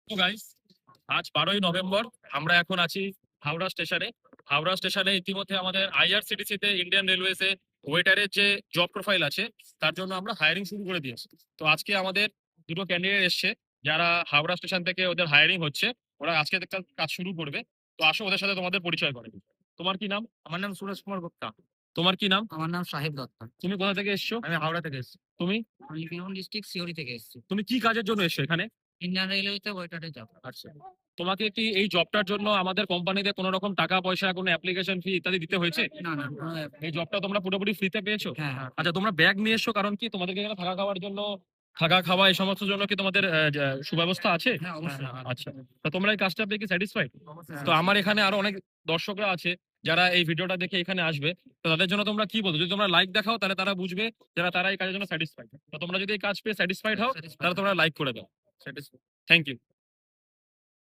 তো গাইস, আজ 12ই নভেম্বর। আমরা এখন আছি হাওড়া স্টেশনে। হাওড়া স্টেশনে ইতিমধ্যে আমাদের আইআরসিটিসি তে ইন্ডিয়ান রেলওয়েজ এ ওয়েটারের যে জব প্রোফাইল আছে তার জন্য আমরা হায়ারিং শুরু করে দিয়েছি। তো আজকে আমাদের দুটো ক্যান্ডিডেট এসছে যারা হাওড়া স্টেশন থেকে ওদের হায়ারিং হচ্ছে। ওরা আজকে থেকে কাজ শুরু করবে। তো আসো ওদের সাথে তোমাদের পরিচয় করে দিই। তোমার কি নাম? আমার নাম সুরেশ কুমার গুপ্তা। তোমার কি নাম? আমার নাম সাহেব দত্ত। তুমি কোথা থেকে এসছো? আমি হাওড়া থেকে এসেছি। তুমি আমি বীরভূম ডিস্ট্রিক্ট সিওড়ি থেকে এসেছি। তুমি কি কাজের জন্য এসছো এখানে? ইন্ডিয়ান রেলওয়েতে ওয়েটারে জব। আচ্ছা, তোমাকে কি এই জবটার জন্য আমাদের কোম্পানিতে কোনো রকম টাকা পয়সা, কোনো অ্যাপ্লিকেশন ফি ইত্যাদি দিতে হয়েছে? না, না, কোনো এই জবটা তোমরা পুরোপুরি ফ্রিতে পেয়েছো? হ্যাঁ, হ্যাঁ। আচ্ছা, তোমরা ব্যাগ নিয়ে এসছো কারণ কি তোমাদেরকে এখানে থাকা খাওয়ার জন্য, থাকা খাওয়া এই সমস্ত জন্য কি তোমাদের সুব্যবস্থা আছে? হ্যাঁ, অবশ্যই। আচ্ছা, তো তোমরা এই কাজটা পেয়ে কি স্যাটিসফাইড? অবশ্যই। তো আমার এখানে আরো অনেক দর্শকরা আছে যারা এই ভিডিওটা দেখে এখানে আসবে। তো তাদের জন্য তোমরা কি বলছো? যদি তোমরা লাইক দেখাও তাহলে তারা বুঝবে যারা তারা এই কাজের জন্য স্যাটিসফাইড। তো তোমরা যদি এই কাজ পেয়ে স্যাটিসফাইড হও তাহলে তোমরা লাইক করে দাও। Thank you.